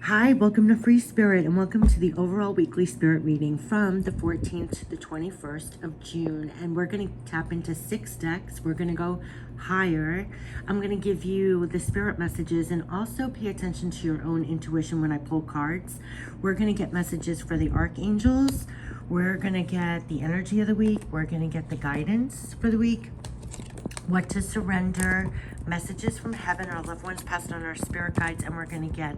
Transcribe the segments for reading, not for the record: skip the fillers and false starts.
Hi, welcome to Free Spirit and welcome to the overall weekly spirit reading from the 14th to the 21st of June. And we're going to tap into 6 decks. We're going to go higher. I'm going to give you the spirit messages and also pay attention to your own intuition when I pull cards. We're going to get messages for the Archangels. We're going to get the energy of the week. We're going to get the guidance for the week. What to surrender, messages from heaven, our loved ones passed on, our spirit guides, and we're going to get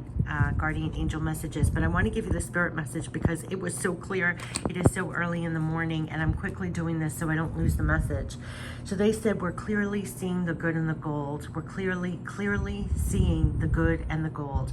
guardian angel messages. But I want to give you the spirit message because it was so clear. It is so early in the morning, and I'm quickly doing this so I don't lose the message. So they said, we're clearly seeing the good and the gold. We're clearly seeing the good and the gold.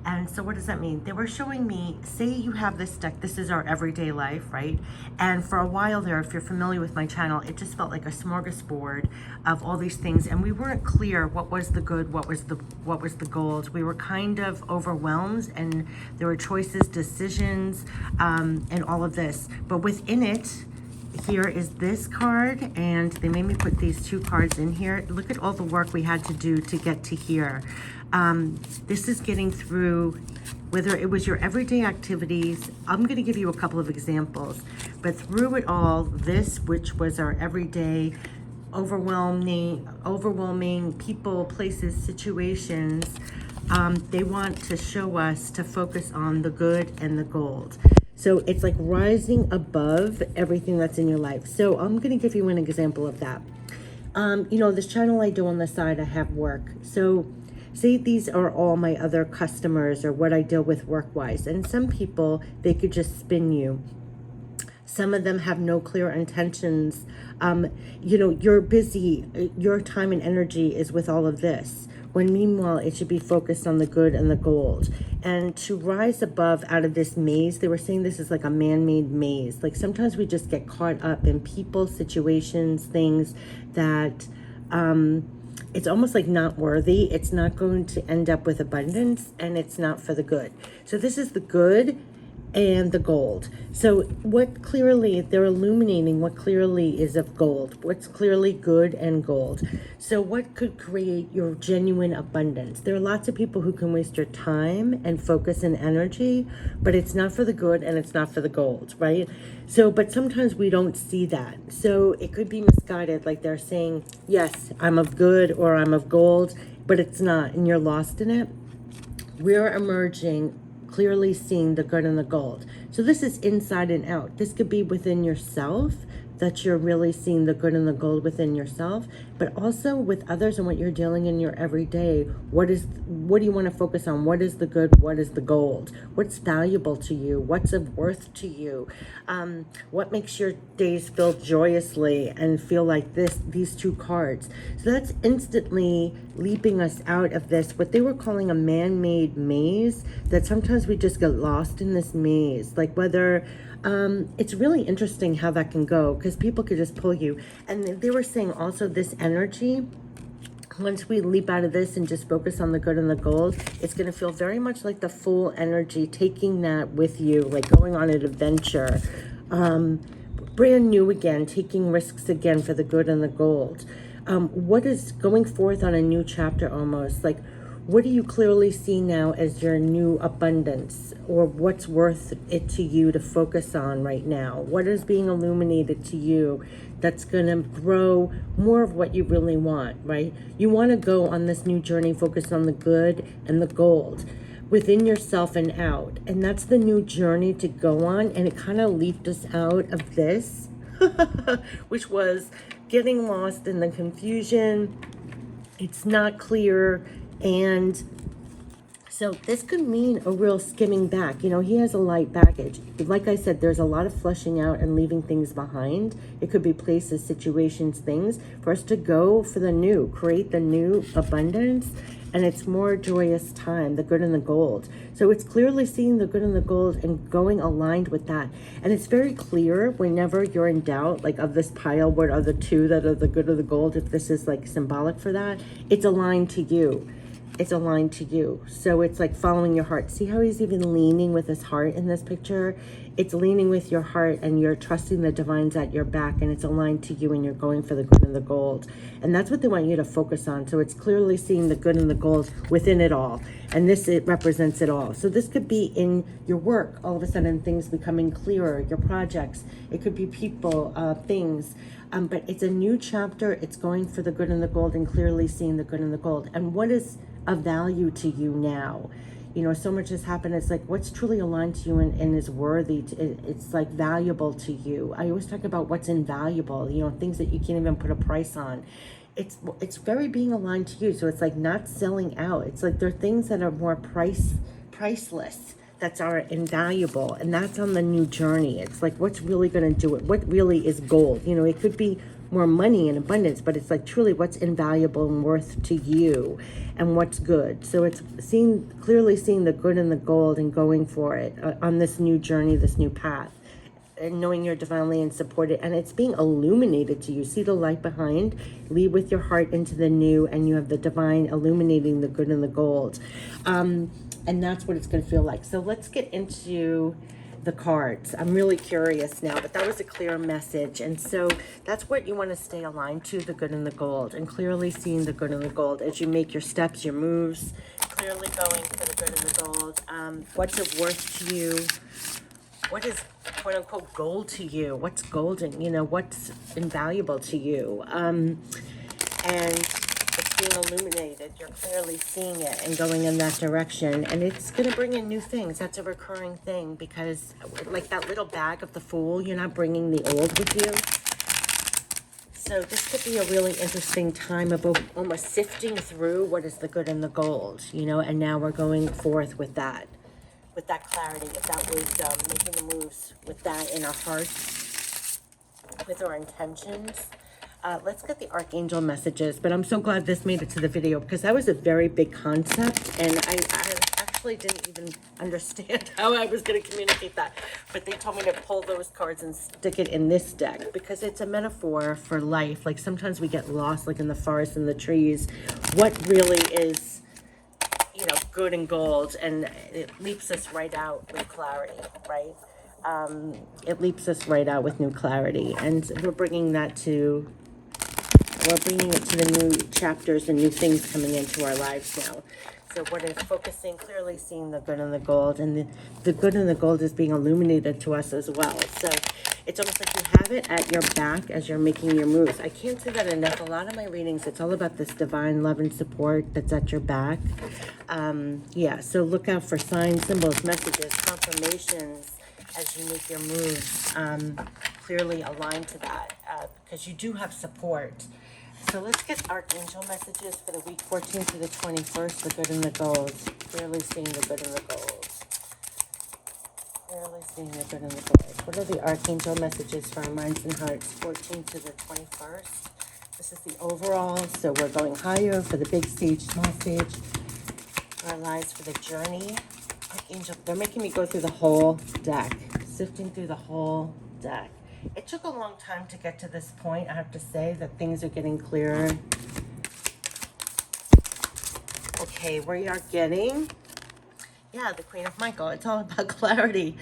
And so what does that mean? They were showing me, say you have this deck, this is our everyday life, right? And for a while there, if you're familiar with my channel, it just felt like a smorgasbord of all these things. And we weren't clear what was the good, what was the gold. We were kind of overwhelmed and there were choices, decisions, and all of this. But within it, here is this card, and they made me put these 2 cards in here. Look at all the work we had to do to get to here. This is getting through, whether it was your everyday activities. I'm going to give you a couple of examples, but through it all, this, which was our everyday overwhelming people, places, situations, they want to show us to focus on the good and the gold. So it's like rising above everything that's in your life. So I'm going to give you an example of that. This channel I do on the side, I have work. So say these are all my other customers or what I deal with work-wise. And some people, they could just spin you. Some of them have no clear intentions. You're busy. Your time and energy is with all of this, when meanwhile it should be focused on the good and the gold. And to rise above out of this maze, they were saying this is like a man-made maze. Like sometimes we just get caught up in people, situations, things that it's almost like not worthy. It's not going to end up with abundance, and it's not for the good. So this is the good and the gold. So what clearly, they're illuminating what clearly is of gold, what's clearly good and gold. So what could create your genuine abundance? There are lots of people who can waste your time and focus and energy, but it's not for the good and it's not for the gold, right? So, but sometimes we don't see that. So it could be misguided, like they're saying, yes, I'm of good or I'm of gold, but it's not, and you're lost in it. We're emerging clearly seeing the good and the gold. So this is inside and out. This could be within yourself, that you're really seeing the good and the gold within yourself, but also with others and what you're dealing in your everyday. What do you want to focus on? What is the good? What is the gold? What's valuable to you? What's of worth to you? What makes your days feel joyously and feel like these 2 cards? So that's instantly leaping us out of this, what they were calling a man-made maze, that sometimes we just get lost in this maze. Like whether it's really interesting how that can go, because people could just pull you. And they were saying also this energy, once we leap out of this and just focus on the good and the gold, it's going to feel very much like the full energy, taking that with you, like going on an adventure, brand new again, taking risks again for the good and the gold. What is going forth on a new chapter almost, like what do you clearly see now as your new abundance, or what's worth it to you to focus on right now? What is being illuminated to you that's going to grow more of what you really want, right? You want to go on this new journey focused on the good and the gold within yourself and out. And that's the new journey to go on. And it kind of leaped us out of this, which was getting lost in the confusion. It's not clear. And so this could mean a real skimming back. He has a light baggage. Like I said, there's a lot of flushing out and leaving things behind. It could be places, situations, things for us to go for the new, create the new abundance. And it's more joyous time, the good and the gold. So it's clearly seeing the good and the gold and going aligned with that. And it's very clear whenever you're in doubt, like of this pile, what are the 2 that are the good or the gold, if this is like symbolic for that, it's aligned to you. it's aligned to you. So it's like following your heart. See how he's even leaning with his heart in this picture? It's leaning with your heart, and you're trusting the divine's at your back, and it's aligned to you, and you're going for the good and the gold. And that's what they want you to focus on. So it's clearly seeing the good and the gold within it all. And this, it represents it all. So this could be in your work, all of a sudden things becoming clearer, your projects. It could be people, things. But it's a new chapter. It's going for the good and the gold, and clearly seeing the good and the gold. And what is of value to you now? You know, so much has happened. It's like, what's truly aligned to you and is worthy it's like valuable to you. I always talk about what's invaluable, you know, things that you can't even put a price on. It's very being aligned to you. So it's like not selling out. It's like there are things that are more priceless, that are invaluable, and that's on the new journey. It's like, what's really going to do it? What really is gold? You know, it could be more money and abundance, but it's like truly what's invaluable and worth to you, and what's good. So it's clearly seeing the good and the gold and going for it on this new journey, this new path, and knowing you're divinely and supported, and it's being illuminated to you. See the light behind? Lead with your heart into the new, and you have the divine illuminating the good and the gold. And that's what it's going to feel like. So let's get into the cards. I'm really curious now, but that was a clear message. And so that's what you want to stay aligned to, the good and the gold, and clearly seeing the good and the gold as you make your steps, your moves, clearly going for the good and the gold. What's of worth to you? What is quote unquote gold to you? What's golden? You know, what's invaluable to you? And it's being illuminated. You're clearly seeing it and going in that direction. And it's going to bring in new things. That's a recurring thing, because like that little bag of the Fool, you're not bringing the old with you. So this could be a really interesting time of almost sifting through what is the good and the gold, you know, and now we're going forth with that clarity, with that wisdom, making the moves with that in our hearts, with our intentions. Let's get the Archangel messages, but I'm so glad this made it to the video, because that was a very big concept, and I actually didn't even understand how I was going to communicate that, but they told me to pull those cards and stick it in this deck, because it's a metaphor for life. Like sometimes we get lost, like in the forest and the trees, what really is, you know, good and gold, and it leaps us right out with clarity, right? It leaps us right out with new clarity, and we're bringing it to the new chapters and new things coming into our lives now. So what is focusing, clearly seeing the good and the gold, and the good and the gold is being illuminated to us as well. So it's almost like you have it at your back as you're making your moves. I can't say that enough. A lot of my readings, it's all about this divine love and support that's at your back. Yeah, so look out for signs, symbols, messages, confirmations as you make your moves. Clearly aligned to that, because you do have support. So let's get Archangel messages for the week 14th to the 21st, the good and the gold. Clearly seeing the good and the gold. Clearly seeing the good and the gold. What are the Archangel messages for our minds and hearts, 14th to the 21st? This is the overall, so we're going higher for the big stage, small stage, our lives for the journey. Archangel, they're making me go through the whole deck, sifting through the whole deck. It took a long time to get to this point. I have to say that things are getting clearer. Okay, we are getting, yeah, the Queen of Michael. It's all about clarity.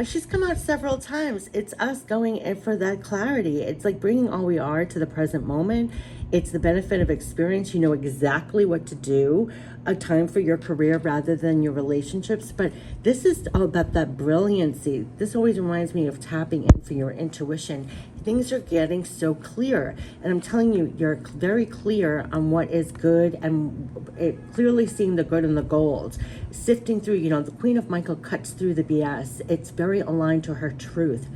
She's come out several times. It's us going in for that clarity. It's like bringing all we are to the present moment. It's the benefit of experience. You know exactly what to do. A time for your career rather than your relationships. But this is all about that brilliancy. This always reminds me of tapping in for your intuition. Things are getting so clear. And I'm telling you, you're very clear on what is good, and clearly seeing the good and the gold. Sifting through, you know, the Queen of Michael cuts through the BS. It's very aligned to her truth.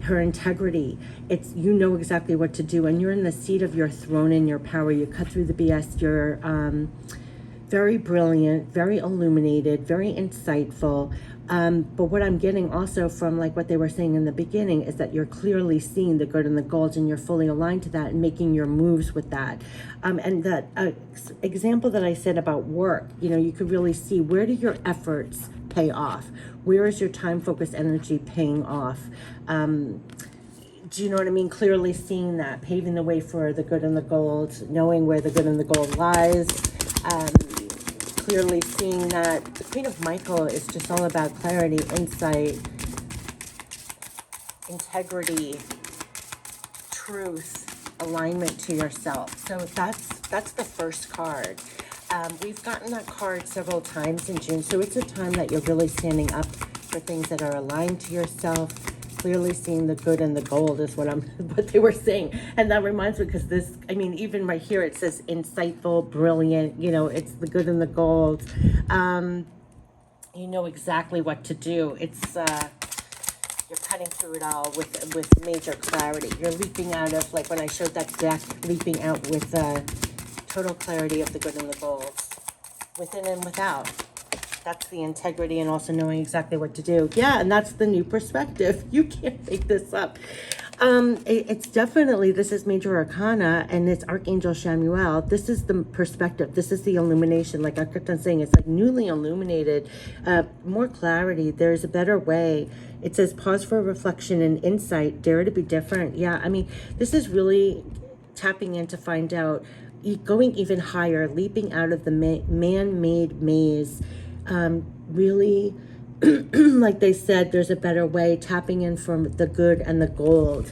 Her integrity. It's, you know exactly what to do, and you're in the seat of your throne and your power. You cut through the BS. You're very brilliant, very illuminated, very insightful. But what I'm getting also from like what they were saying in the beginning is that you're clearly seeing the good and the gold, and you're fully aligned to that and making your moves with that. And that example that I said about work, you know, you could really see, where do your efforts pay off? Where is your time, focus, energy paying off? Do you know what I mean? Clearly seeing that, paving the way for the good and the gold, knowing where the good and the gold lies. Um, Clearly seeing that the Queen of Michael is just all about clarity, insight, integrity, truth, alignment to yourself. So that's the first card. We've gotten that card several times in June, so it's a time that you're really standing up for things that are aligned to yourself. Clearly seeing the good and the gold is what what they were saying. And that reminds me, because this, I mean, even right here it says insightful, brilliant, you know, it's the good and the gold. You know exactly what to do. It's you're cutting through it all with major clarity. You're leaping out of, like when I showed that deck, leaping out with total clarity of the good and the gold, within and without. That's the integrity, and also knowing exactly what to do. Yeah, and that's the new perspective. You can't make this up. It's definitely, this is Major Arcana, and it's Archangel Samuel. This is the perspective. This is the illumination. Like I kept on saying, it's like newly illuminated, more clarity. There's a better way. It says pause for reflection and insight. Dare to be different. Yeah, I mean, this is really tapping in to find out, going even higher, leaping out of the man-made maze. Really, like they said, there's a better way, tapping in from the good and the gold.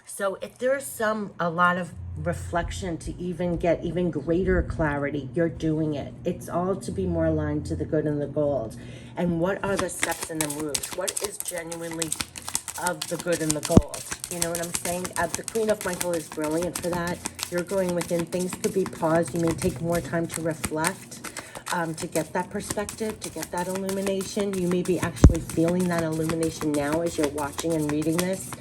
So if there's a lot of reflection to even get even greater clarity, you're doing it. It's all to be more aligned to the good and the gold. And what are the steps and the moves? What is genuinely of the good and the gold? You know what I'm saying? The Queen of Michael is brilliant for that. You're going within. Things could be paused. You may take more time to reflect. To get that perspective, to get that illumination. You may be actually feeling that illumination now as you're watching and reading this,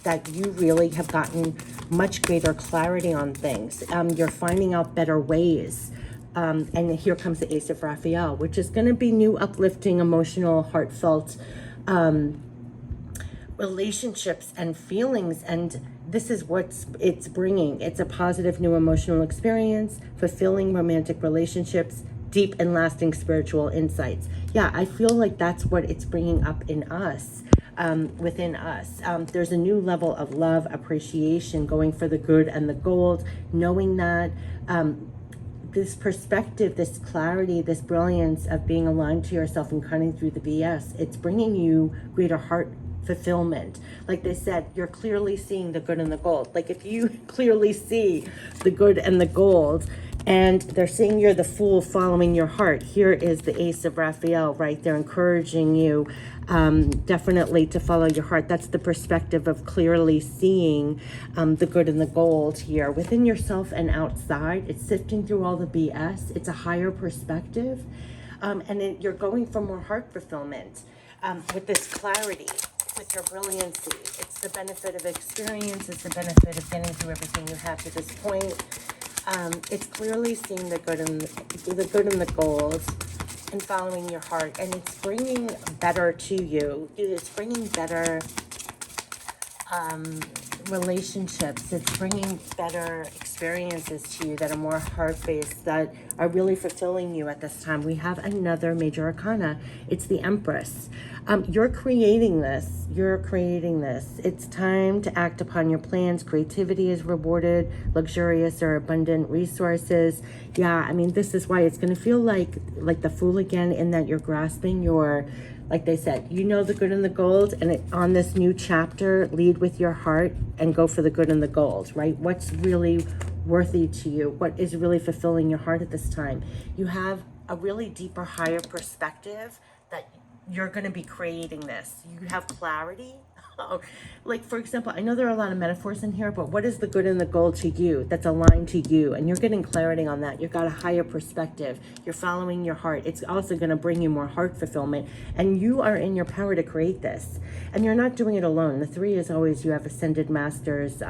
that you really have gotten much greater clarity on things. You're finding out better ways. And here comes the Ace of Raphael, which is going to be new, uplifting, emotional, heartfelt relationships and feelings. And this is what it's bringing. It's a positive new emotional experience, fulfilling romantic relationships, deep and lasting spiritual insights. Yeah, I feel like that's what it's bringing up in us, within us. There's a new level of love, appreciation, going for the good and the gold, knowing that this perspective, this clarity, this brilliance of being aligned to yourself and cutting through the BS, it's bringing you greater heart fulfillment. Like they said, you're clearly seeing the good and the gold. Like if you clearly see the good and the gold, and they're saying you're the fool following your heart, here is the Ace of Raphael right there, encouraging you definitely to follow your heart. That's the perspective of clearly seeing the good and the gold here within yourself and outside. It's sifting through all the BS. It's a higher perspective, and you're going for more heart fulfillment with this clarity, with your brilliancy. It's the benefit of experience. It's the benefit of getting through everything you have to this point. It's clearly seeing the good and the gold, and following your heart, and it's bringing better to you. It's bringing better relationships. It's bringing better experiences to you that are more heart-based, that are really fulfilling you at this time. We have another major arcana. It's the Empress. You're creating this. You're creating this. It's time to act upon your plans. Creativity is rewarded. Luxurious or abundant resources. Yeah, I mean, this is why it's going to feel like the Fool again, in that you're grasping your, like they said, you know the good and the gold, and on this new chapter, lead with your heart and go for the good and the gold, right? What's really worthy to you? What is really fulfilling your heart at this time? You have a really deeper, higher perspective that you're going to be creating this. You have clarity. Like, for example, I know there are a lot of metaphors in here, but what is the good and the gold to you that's aligned to you? And you're getting clarity on that. You've got a higher perspective. You're following your heart. It's also going to bring you more heart fulfillment. And you are in your power to create this. And you're not doing it alone. The 3 is always, you have ascended masters,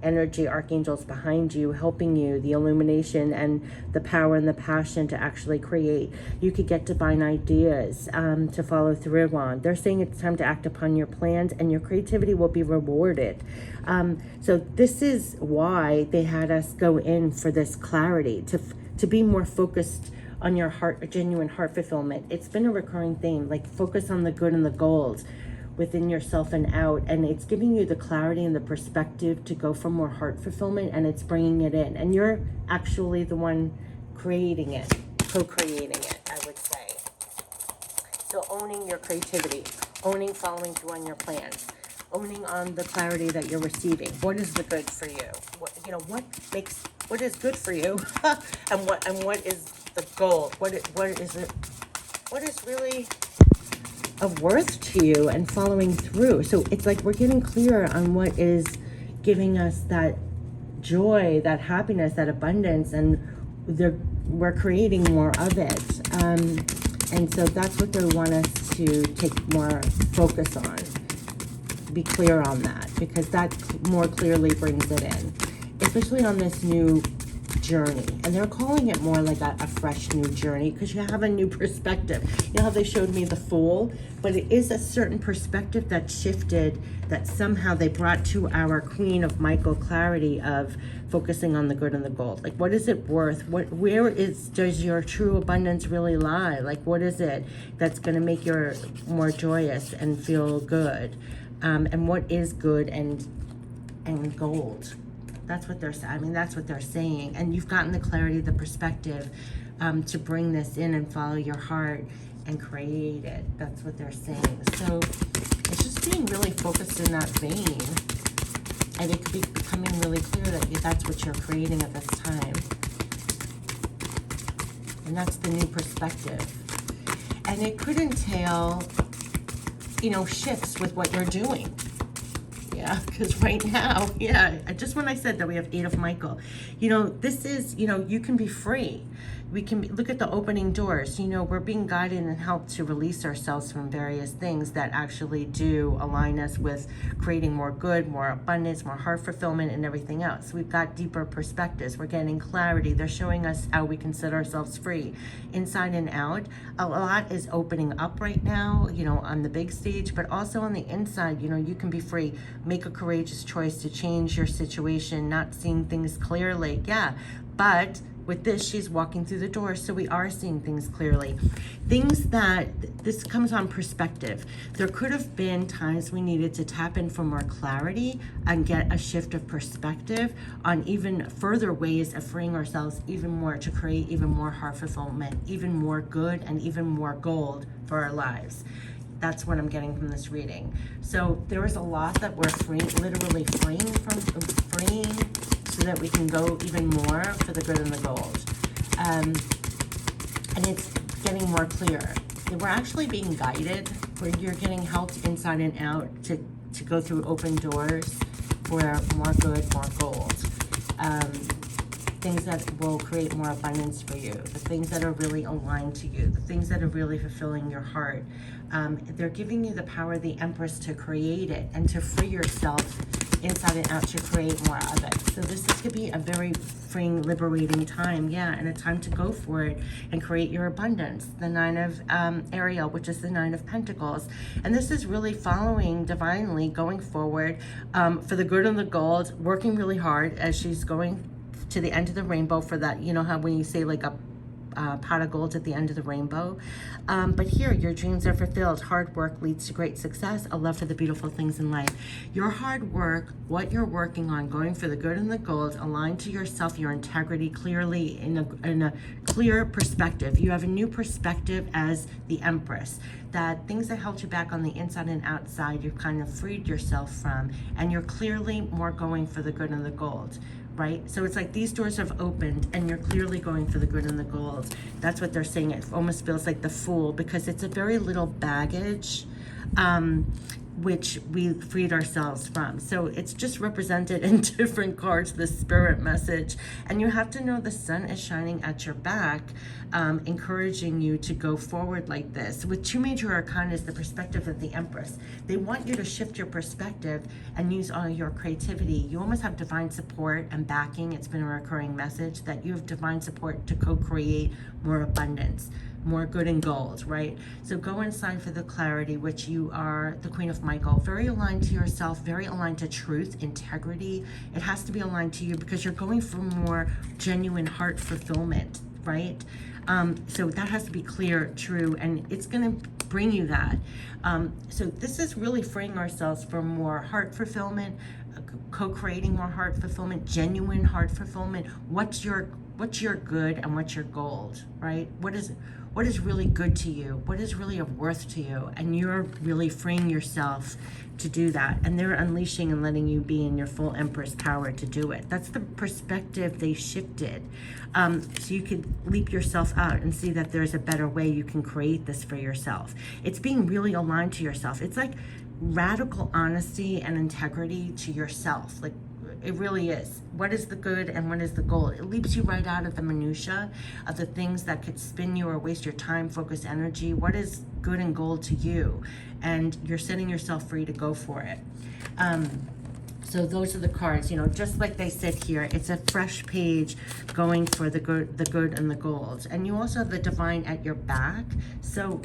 energy, archangels behind you, helping you, the illumination and the power and the passion to actually create. You could get divine ideas to follow through on. They're saying it's time to act upon your plans, and your creativity will be rewarded. So this is why they had us go in for this clarity, to be more focused on your heart, a genuine heart fulfillment. It's been a recurring theme, like focus on the good and the gold. within yourself and out, and it's giving you the clarity and the perspective to go for more heart fulfillment, and it's bringing it in, and you're actually the one creating it, co-creating it, I would say. So owning your creativity, owning following through on your plans, owning on the clarity that you're receiving. What is the good for you? What is good for you, and what is the goal? What is really of worth to you, and following through. So it's like we're getting clearer on what is giving us that joy, that happiness, that abundance, and we're creating more of it. And so that's what they want us to take more focus on. Be clear on that, because that more clearly brings it in, especially on this new journey. And they're calling it more like a fresh new journey, because you have a new perspective. You know how they showed me the Fool, but it is a certain perspective that shifted, that somehow they brought to our Queen of Michael clarity of focusing on the good and the gold. Like, what is it worth? Does your true abundance really lie? Like, what is it that's going to make you more joyous and feel good? And what is good and gold? That's what they're saying. I mean, that's what they're saying. And you've gotten the clarity, the perspective to bring this in and follow your heart and create it. That's what they're saying. So it's just being really focused in that vein. And it could be becoming really clear that that's what you're creating at this time. And that's the new perspective. And it could entail, shifts with what you're doing. Yeah, because right now, just when I said that we have 8 of Michael, this is, you can be free. We can look at the opening doors. We're being guided and helped to release ourselves from various things that actually do align us with creating more good, more abundance, more heart fulfillment, and everything else. We've got deeper perspectives. We're getting clarity. They're showing us how we can set ourselves free inside and out. A lot is opening up right now, on the big stage, but also on the inside, you can be free. Make a courageous choice to change your situation, not seeing things clearly. Yeah, but with this, she's walking through the door, so we are seeing things clearly. This comes on perspective. There could have been times we needed to tap in for more clarity and get a shift of perspective on even further ways of freeing ourselves even more to create even more heart fulfillment, even more good, and even more gold for our lives. That's what I'm getting from this reading. So there is a lot that we're literally freeing, so that we can go even more for the good and the gold. And it's getting more clear. We're actually being guided, where you're getting helped inside and out to go through open doors for more good, more gold. Things that will create more abundance for you, the things that are really aligned to you, the things that are really fulfilling your heart. They're giving you the power of the Empress to create it and to free yourself inside and out to create more of it. So this could be a very freeing, liberating time, and a time to go for it and create your abundance. The 9 of ARIEL, which is the 9 of Pentacles. And this is really following divinely, going forward for the good and the gold, working really hard as she's going to the end of the rainbow for that, how when you say like a pot of gold at the end of the rainbow. But here, your dreams are fulfilled. Hard work leads to great success. A love for the beautiful things in life. Your hard work, what you're working on, going for the good and the gold, aligned to yourself, your integrity, clearly in a clear perspective. You have a new perspective as the Empress. That things that held you back on the inside and outside, you've kind of freed yourself from, and you're clearly more going for the good and the gold. Right? So it's like these doors have opened and you're clearly going for the good and the gold. That's what they're saying. It almost feels like the Fool, because it's a very little baggage, which we freed ourselves from. So it's just represented in different cards, the spirit message. And you have to know the sun is shining at your back, encouraging you to go forward like this. With 2 major arcana is the perspective of the Empress. They want you to shift your perspective and use all your creativity. You almost have divine support and backing. It's been a recurring message that you have divine support to co-create more abundance, more good and gold, right? So go inside for the clarity, which you are the Queen of Michael, very aligned to yourself, very aligned to truth, integrity. It has to be aligned to you, because you're going for more genuine heart fulfillment. right? So that has to be clear, true, and it's going to bring you that. So this is really freeing ourselves for more heart fulfillment, co-creating more heart fulfillment, genuine heart fulfillment. What's your good and what's your gold, right? What is really good to you? What is really of worth to you? And you're really freeing yourself to do that. And they're unleashing and letting you be in your full Empress power to do it. That's the perspective they shifted. So you can leap yourself out and see that there's a better way you can create this for yourself. It's being really aligned to yourself. It's like radical honesty and integrity to yourself. Like, it really is. What is the good and what is the gold? It leaps you right out of the minutia of the things that could spin you or waste your time, focus, energy. What is good and gold to you? And you're setting yourself free to go for it. So those are the cards, you know, just like they said here, it's a fresh page going for the good and the gold. And you also have the divine at your back. So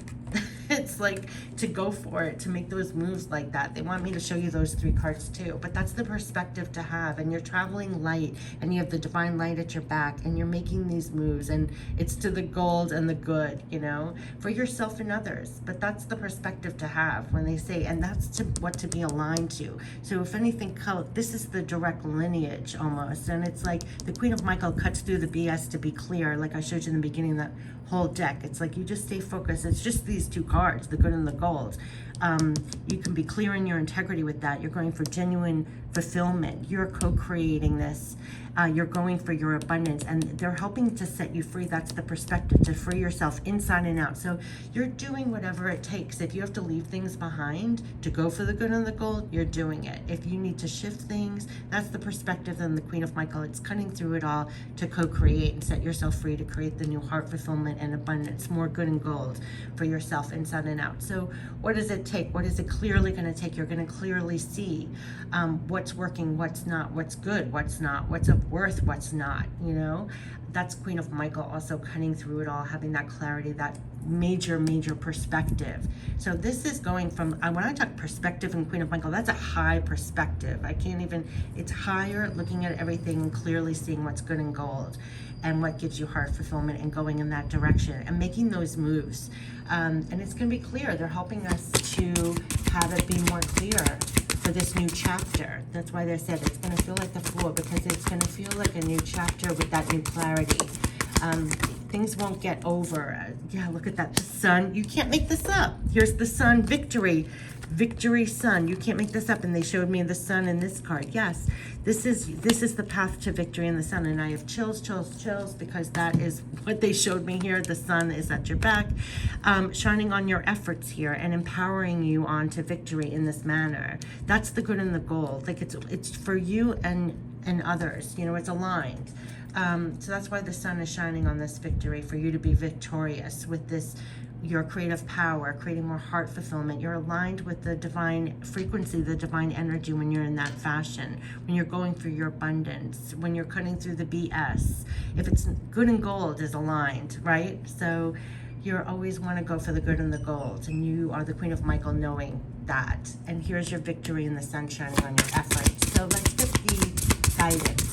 it's like to go for it, to make those moves like that. They want me to show you those 3 cards too, but that's the perspective to have. And you're traveling light and you have the divine light at your back and you're making these moves and it's to the gold and the good, you know, for yourself and others. But that's the perspective to have when they say, and that's what to be aligned to. So if anything, this is the direct lineage almost. And it's like the Queen of Michael cuts through the BS to be clear. Like I showed you in the beginning, that whole deck. It's like you just stay focused. It's just these 2 cards, the good and the gold. You can be clear in your integrity with that. You're going for genuine fulfillment. You're co-creating this. You're going for your abundance, and they're helping to set you free. That's the perspective, to free yourself inside and out. So you're doing whatever it takes. If you have to leave things behind to go for the good and the gold, you're doing it. If you need to shift things, that's the perspective and the Queen of Michael. It's cutting through it all to co-create and set yourself free to create the new heart fulfillment and abundance, more good and gold for yourself inside and out. So what does it take? What is it clearly going to take? You're going to clearly see what's working, what's not, what's good, what's not, what's of worth, what's not, you know. That's Queen of Michael also cutting through it all, having that clarity, that major perspective. So this is going from, when I talk perspective and Queen of Michael, that's a high perspective. I can't even, it's higher, looking at everything and clearly seeing what's good and gold and what gives you heart fulfillment and going in that direction and making those moves. And it's going to be clear. They're helping us to have it be more clear for this new chapter. That's why they said it's going to feel like the floor, because it's going to feel like a new chapter with that new clarity. Things won't get over. Yeah, look at that. The sun. You can't make this up. Here's the sun. Victory. Victory sun. You can't make this up. And they showed me the sun in this card. Yes, this is the path to victory in the sun. And I have chills because that is what they showed me here. The sun is at your back, shining on your efforts here and empowering you on to victory in this manner. That's the good and the gold. Like it's for you and others. You know, it's aligned. So that's why the sun is shining on this victory, for you to be victorious with this, your creative power, creating more heart fulfillment. You're aligned with the divine frequency, the divine energy when you're in that fashion, when you're going for your abundance, when you're cutting through the BS. If it's good and gold is aligned, right? So you always want to go for the good and the gold, and you are the Queen of Michael knowing that. And here's your victory in the sun shining on your efforts. So let's get the guidance.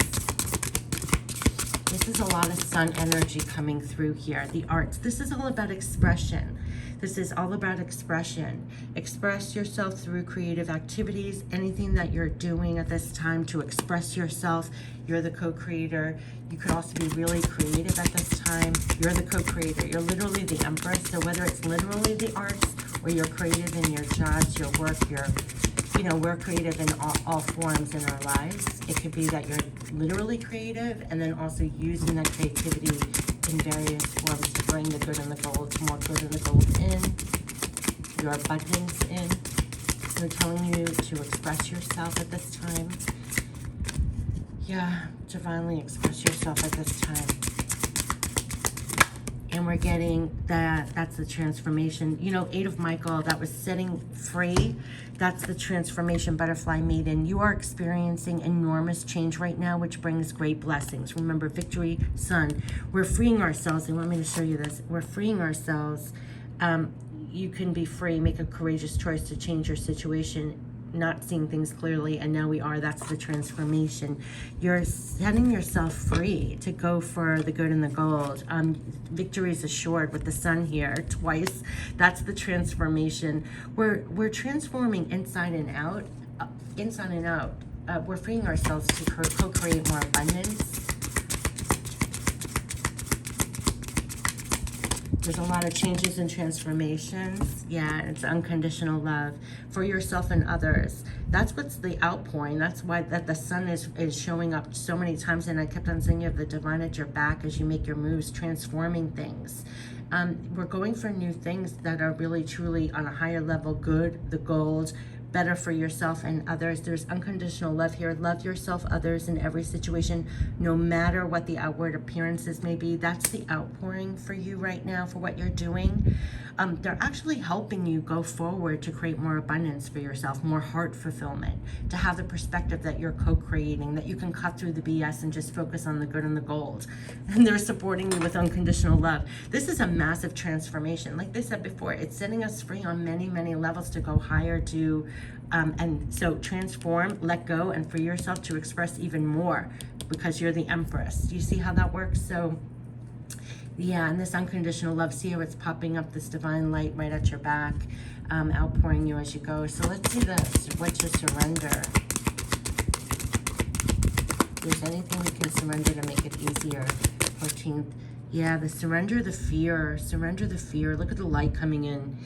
This is a lot of sun energy coming through here. The arts. This is all about expression. This is all about expression. Express yourself through creative activities, anything that you're doing at this time to express yourself. You're the co-creator. You could also be really creative at this time. You're the co-creator. You're literally the Empress. So whether it's literally the arts or you're creative in your jobs, your work, you know, we're creative in all forms in our lives. It could be that you're literally creative and then also using that creativity in various forms to bring the good and the gold, more good and the gold in, your abundance in. They're telling you to express yourself at this time. Yeah, divinely express yourself at this time. And we're getting that's the transformation. You know, 8 of Michael, that was setting free. That's the transformation, butterfly maiden. You are experiencing enormous change right now, which brings great blessings. Remember, victory, sun. We're freeing ourselves. They want me to show you this. We're freeing ourselves. You can be free. Make a courageous choice to change your situation not seeing things clearly, and now we are. That's the transformation. You're setting yourself free to go for the good and the gold. Victory is assured with the sun here twice. That's the transformation. We're transforming inside and out. Inside and out. We're freeing ourselves to co-create more abundance. There's a lot of changes and transformations. Yeah, it's unconditional love for yourself and others. That's what's the outpouring. That's why that the sun is showing up so many times. And I kept on saying you have the divine at your back as you make your moves, transforming things. We're going for new things that are really, truly on a higher level, good, the gold, better for yourself and others. There's unconditional love here. Love yourself, others in every situation, no matter what the outward appearances may be. That's the outpouring for you right now for what you're doing. They're actually helping you go forward to create more abundance for yourself, more heart fulfillment, to have the perspective that you're co-creating, that you can cut through the BS and just focus on the good and the gold. And they're supporting you with unconditional love. This is a massive transformation. Like they said before, it's setting us free on many, many levels to go higher, to and so transform, let go, and free yourself to express even more, because you're the Empress. Do you see how that works? So yeah, and this unconditional love, see how it's popping up, this divine light right at your back, outpouring you as you go. So let's see what to surrender. If there's anything we can surrender to make it easier. 14th. Yeah, the surrender the fear. Surrender the fear. Look at the light coming in.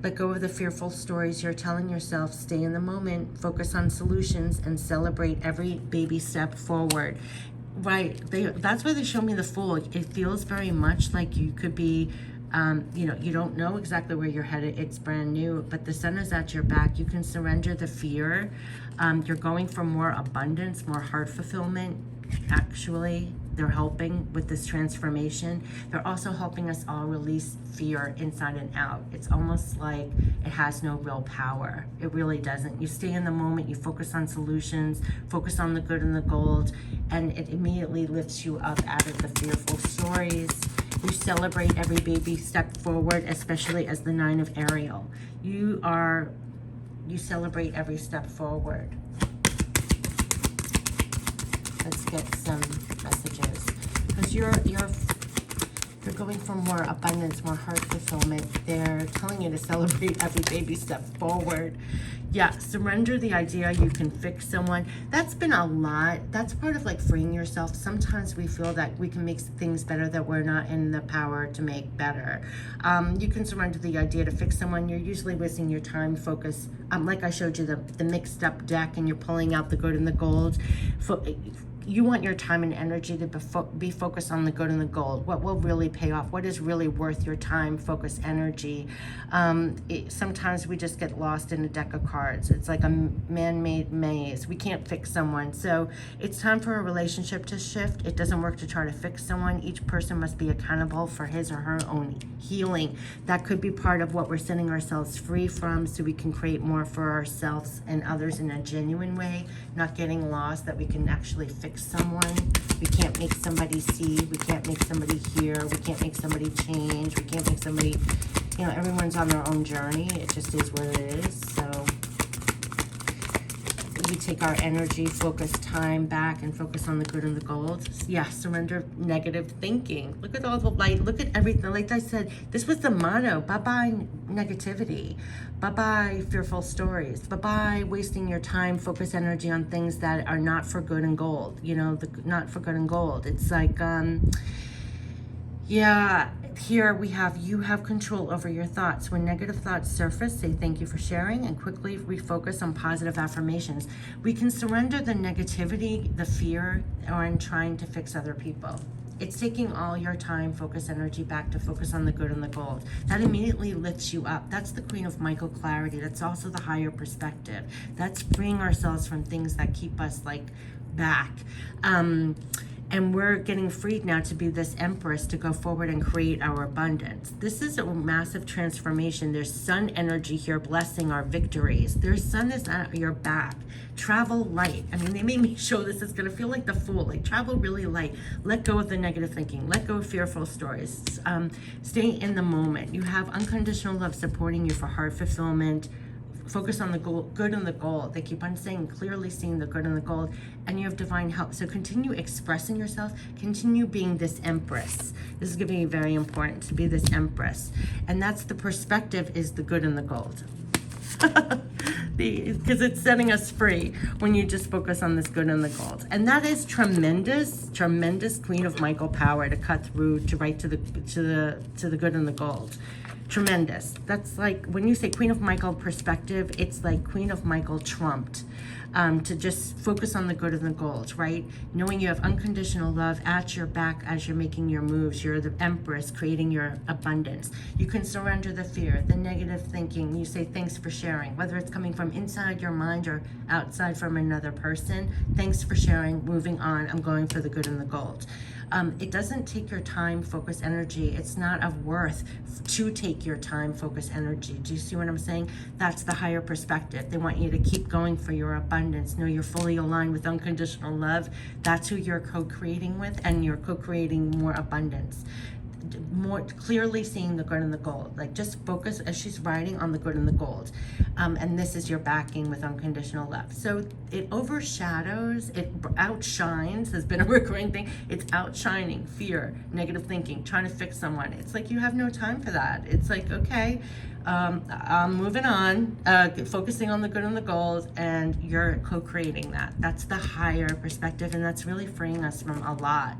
Let go of the fearful stories you're telling yourself. Stay in the moment. Focus on solutions and celebrate every baby step forward. Right. That's why they show me the Fool. It feels very much like you could be, you don't know exactly where you're headed. It's brand new, but the sun is at your back. You can surrender the fear. You're going for more abundance, more heart fulfillment. Actually, they're helping with this transformation. They're also helping us all release fear inside and out. It's almost like it has no real power. It really doesn't. You stay in the moment, you focus on solutions, focus on the good and the gold, and it immediately lifts you up out of the fearful stories. You celebrate every baby step forward, especially as the 9 of ARIEL. You celebrate every step forward. Let's get some messages, because you're going for more abundance, more heart fulfillment. They're telling you to celebrate every baby step forward. Yeah, surrender the idea you can fix someone. That's been a lot. That's part of like freeing yourself. Sometimes we feel that we can make things better that we're not in the power to make better. You can surrender the idea to fix someone. You're usually wasting your time, focus. Like I showed you the mixed up deck, and you're pulling out the good and the gold. You want your time and energy to be focused on the good and the gold. What will really pay off? What is really worth your time, focus, energy? Sometimes we just get lost in a deck of cards. It's like a man-made maze. We can't fix someone. So it's time for a relationship to shift. It doesn't work to try to fix someone. Each person must be accountable for his or her own healing. That could be part of what we're setting ourselves free from, so we can create more for ourselves and others in a genuine way, not getting lost, that we can actually fix someone. We can't make somebody see. We can't make somebody hear. We can't make somebody change. We can't make somebody, everyone's on their own journey. It just is what it is. So we take our energy, focus time back, and focus on the good and the gold. Yeah, surrender negative thinking. Look at all the light. Look at everything. Like I said, this was the motto. Bye-bye negativity. Bye-bye fearful stories. Bye-bye wasting your time, focus energy on things that are not for good and gold. Not for good and gold. It's like, yeah, here we have, you have control over your thoughts. When negative thoughts surface, say thank you for sharing, and quickly refocus on positive affirmations. We can surrender the negativity, the fear, or in trying to fix other people. It's taking all your time, focus, energy back to focus on the good and the gold. That immediately lifts you up. That's the Queen of Michael clarity. That's also the higher perspective. That's freeing ourselves from things that keep us like back. And we're getting freed now to be this Empress, to go forward and create our abundance. This is a massive transformation. There's sun energy here blessing our victories. Their sun is at your back. Travel light. I mean, they made me show this. It's going to feel like the Fool. Like, travel really light. Let go of the negative thinking. Let go of fearful stories. Stay in the moment. You have unconditional love supporting you for heart fulfillment, focus on the good and the gold. They keep on saying clearly seeing the good and the gold, and you have divine help. So continue expressing yourself, continue being this empress. This is going to be very important, to be this empress. And that's the perspective, is the good and the gold. Because it's setting us free when you just focus on this good and the gold. And that is tremendous, tremendous Queen of Michael power to cut through, to write to the good and the gold. Tremendous. That's like when you say Queen of Michael perspective, it's like Queen of Michael trumped. To just focus on the good and the gold, right? Knowing you have unconditional love at your back as you're making your moves. You're the empress, creating your abundance. You can surrender the fear, the negative thinking. You say thanks for sharing, whether it's coming from inside your mind or outside from another person. Thanks for sharing, moving on. I'm going for the good and the gold. It doesn't take your time, focus, energy. It's not of worth to take your time, focus, energy. Do you see what I'm saying? That's the higher perspective. They want you to keep going for your abundance. Know you're fully aligned with unconditional love. That's who you're co-creating with, and you're co-creating more abundance. More clearly seeing the good and the gold. Like, just focus as she's writing on the good and the gold. And this is your backing with unconditional love. So it overshadows, it outshines, has been a recurring thing. It's outshining fear, negative thinking, trying to fix someone. It's like you have no time for that. It's like, okay, I'm moving on, focusing on the good and the gold, and you're co-creating that. That's the higher perspective, and that's really freeing us from a lot.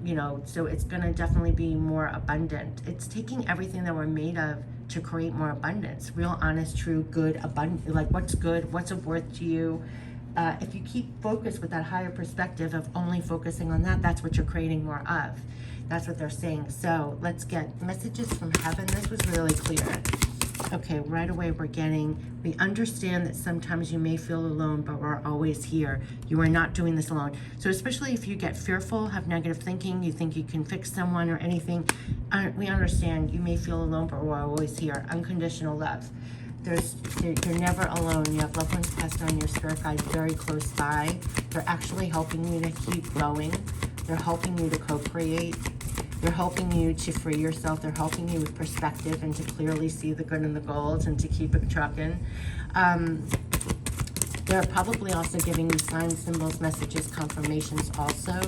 You know, so it's going to definitely be more abundant. It's taking everything that we're made of to create more abundance. Real, honest, true, good, abundant. Like, what's good, what's of worth to you. If you keep focused with that higher perspective of only focusing on that, that's what you're creating more of. That's what they're saying. So let's get messages from heaven. This was really clear. Okay, right away we understand that sometimes you may feel alone, but we're always here. You are not doing this alone. So especially if you get fearful, have negative thinking, you think you can fix someone or anything, we understand you may feel alone, but we're always here. Unconditional love. You're never alone. You have loved ones passed on, your spirit guide very close by. They're actually helping you to keep growing. They're helping you to co-create. They're helping you to free yourself. They're helping you with perspective and to clearly see the good and the gold and to keep it trucking. They're probably also giving you signs, symbols, messages, confirmations also.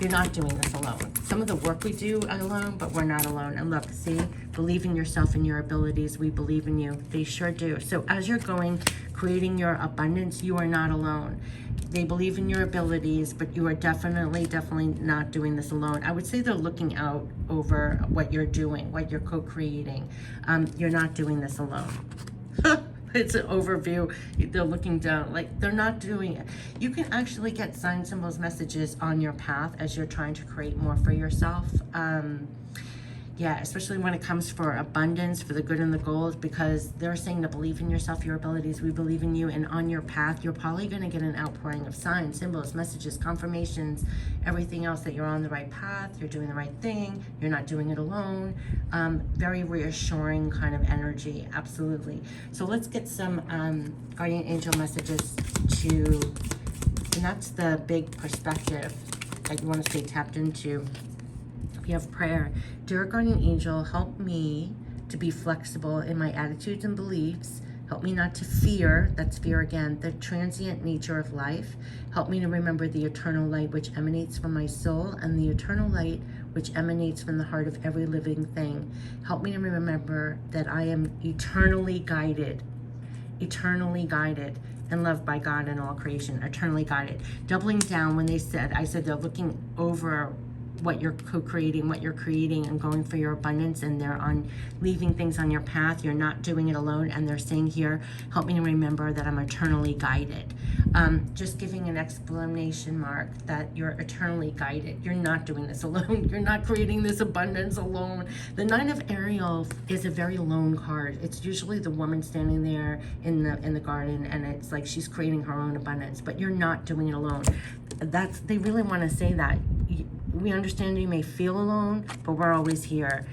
You're not doing this alone. Some of the work we do alone, but we're not alone. And look, see, believe in yourself and your abilities. We believe in you. They sure do. So as you're going, creating your abundance, you are not alone. They believe in your abilities, but you are definitely not doing this alone. I would say they're looking out over what you're doing, what you're co-creating. You're not doing this alone. It's an overview. They're looking down, like they're not doing it. You can actually get signs, symbols, messages on your path as you're trying to create more for yourself. Yeah, especially when it comes for abundance, for the good and the gold, because they're saying to believe in yourself, your abilities, we believe in you, and on your path, you're probably going to get an outpouring of signs, symbols, messages, confirmations, everything else that you're on the right path, you're doing the right thing, you're not doing it alone. Very reassuring kind of energy, absolutely. So let's get some guardian angel messages and that's the big perspective that you want to stay tapped into. You have prayer. Dear guardian angel, help me to be flexible in my attitudes and beliefs. Help me not to fear, that's fear again, the transient nature of life. Help me to remember the eternal light which emanates from my soul and the eternal light which emanates from the heart of every living thing. Help me to remember that I am eternally guided and loved by God and all creation, eternally guided. Doubling down when I said they're looking over what you're co-creating, what you're creating, and going for your abundance, and they're on leaving things on your path. You're not doing it alone, and they're saying here, help me to remember that I'm eternally guided. Just giving an exclamation mark that you're eternally guided. You're not doing this alone. You're not creating this abundance alone. The Nine of ARIEL is a very lone card. It's usually the woman standing there in the garden, and it's like she's creating her own abundance, but you're not doing it alone. They really want to say that. We understand you may feel alone, but we're always here.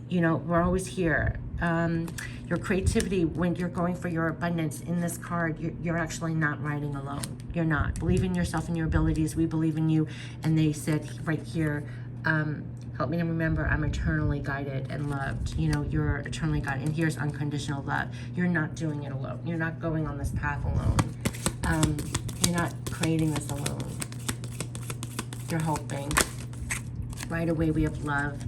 You know, we're always here. Your creativity, when you're going for your abundance in this card, you're actually not riding alone. You're not. Believe in yourself and your abilities. We believe in you. And they said right here, Help me to remember I'm eternally guided and loved. You know, you're eternally guided. And here's unconditional love. You're not doing it alone. You're not going on this path alone. You're not creating this alone. You're helping. Right away, we have love.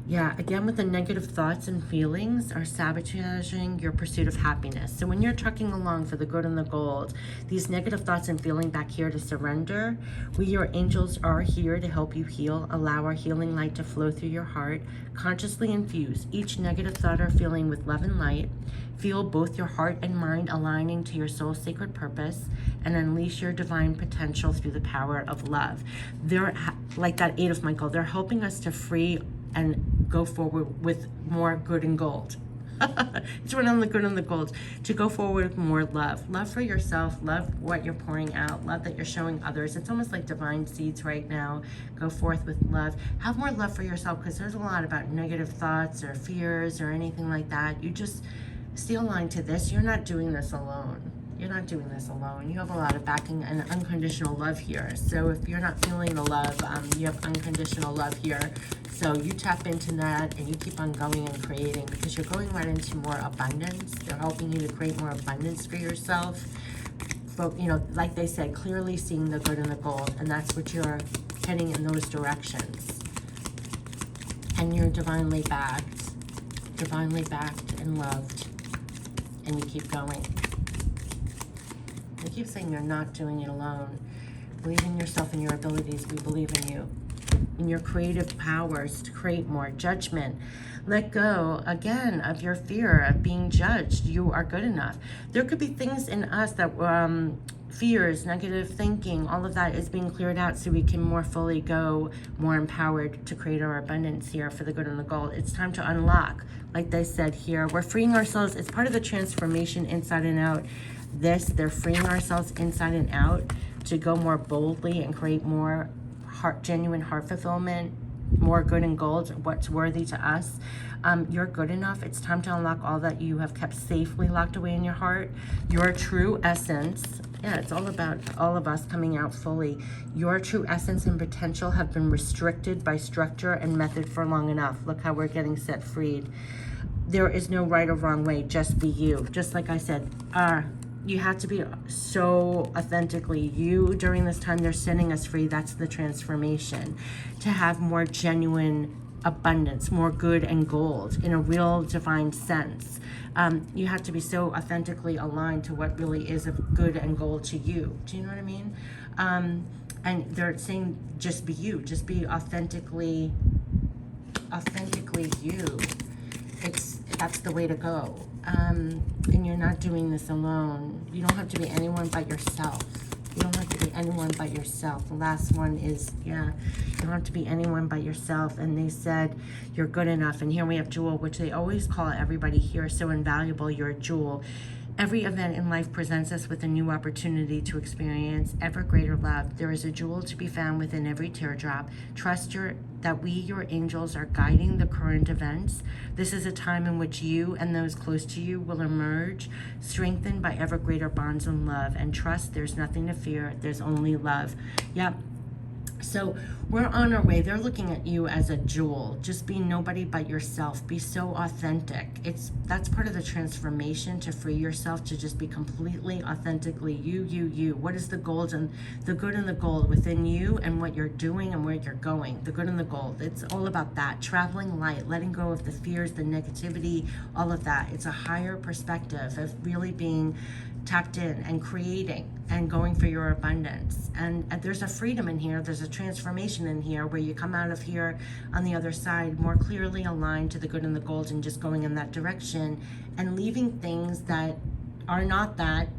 Yeah, again, with the negative thoughts and feelings are sabotaging your pursuit of happiness. So when you're trucking along for the good and the gold, these negative thoughts and feeling back here to surrender, we, your angels, are here to help you heal. Allow our healing light to flow through your heart. Consciously infuse each negative thought or feeling with love and light. Feel both your heart and mind aligning to your soul's sacred purpose, and unleash your divine potential through the power of love. They're like that Eight of Michael. They're helping us to free and go forward with more good and gold. It's one on the good and the gold. To go forward with more love. Love for yourself. Love what you're pouring out. Love that you're showing others. It's almost like divine seeds right now. Go forth with love. Have more love for yourself, because there's a lot about negative thoughts or fears or anything like that. You just stay aligned to this. You're not doing this alone. You're not doing this alone. You have a lot of backing and unconditional love here. So if you're not feeling the love, you have unconditional love here. So you tap into that and you keep on going and creating, because you're going right into more abundance. They're helping you to create more abundance for yourself. But, you know, like they said, clearly seeing the good and the gold. And that's what you're heading in those directions. And you're divinely backed and loved. And you keep going. I keep saying you're not doing it alone. Believe in yourself and your abilities. We believe in you. In your creative powers to create more. Judgment. Let go, again, of your fear of being judged. You are good enough. There could be things in us that fears, negative thinking, all of that is being cleared out so we can more fully go more empowered to create our abundance here for the good and the gold. It's time to unlock. Like they said here, we're freeing ourselves. It's part of the transformation inside and out. They're freeing ourselves inside and out to go more boldly and create more genuine heart fulfillment, more good and gold, what's worthy to us. You're good enough. It's time to unlock all that you have kept safely locked away in your heart. Your true essence. Yeah, it's all about all of us coming out fully. Your true essence and potential have been restricted by structure and method for long enough. Look how we're getting set freed. There is no right or wrong way. Just be you. Just like I said, you have to be so authentically you during this time. They're setting us free. That's the transformation. To have more genuine abundance, more good and gold in a real divine sense. You have to be so authentically aligned to what really is of good and gold to you. Do you know what I mean? And they're saying just be you. Just be authentically you. That's the way to go. And you're not doing this alone. You don't have to be anyone but yourself. You don't have to be anyone but yourself. The last one is, yeah, you don't have to be anyone but yourself. And they said, you're good enough. And here we have Jewel, which they always call everybody here so invaluable. You're a jewel. Every event in life presents us with a new opportunity to experience ever greater love. There is a jewel to be found within every teardrop. Trust that we, your angels, are guiding the current events. This is a time in which you and those close to you will emerge, strengthened by ever greater bonds in love. And trust, there's nothing to fear. There's only love. Yep. So we're on our way. They're looking at you as a jewel. Just be nobody but yourself. Be so authentic. That's part of the transformation, to free yourself to just be completely authentically you. What is the gold and the good and the gold within you and what you're doing and where you're going? The good and the gold. It's all about that. Traveling light, letting go of the fears, the negativity, all of that. It's a higher perspective of really being tapped in and creating and going for your abundance. And there's a freedom in here. There's a transformation in here where you come out of here on the other side more clearly aligned to the good and the gold, and just going in that direction and leaving things that are not that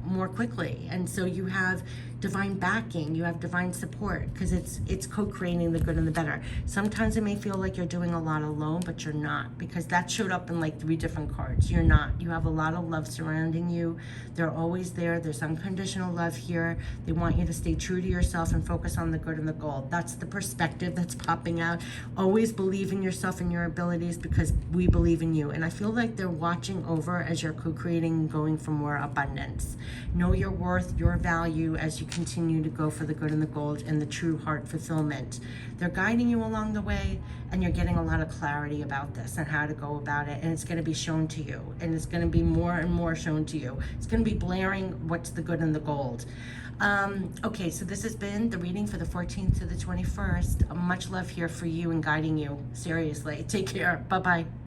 more quickly. And so you have divine backing, you have divine support, because it's co-creating the good and the better. Sometimes it may feel like you're doing a lot alone, but you're not, because that showed up in like 3 different cards. You're not. You have a lot of love surrounding you. They're always there. There's unconditional love here. They want you to stay true to yourself and focus on the good and the gold. That's the perspective that's popping out. Always believe in yourself and your abilities, because we believe in you. And I feel like they're watching over as you're co-creating and going for more abundance. Know your worth, your value as you continue to go for the good and the gold and the true heart fulfillment. They're guiding you along the way, and you're getting a lot of clarity about this and how to go about it, and it's going to be shown to you, and it's going to be more and more shown to you. It's going to be blaring what's the good and the gold. Okay, so this has been the reading for the 14th to the 21st. Much love here for you and guiding you. Seriously. Take care. Bye-bye.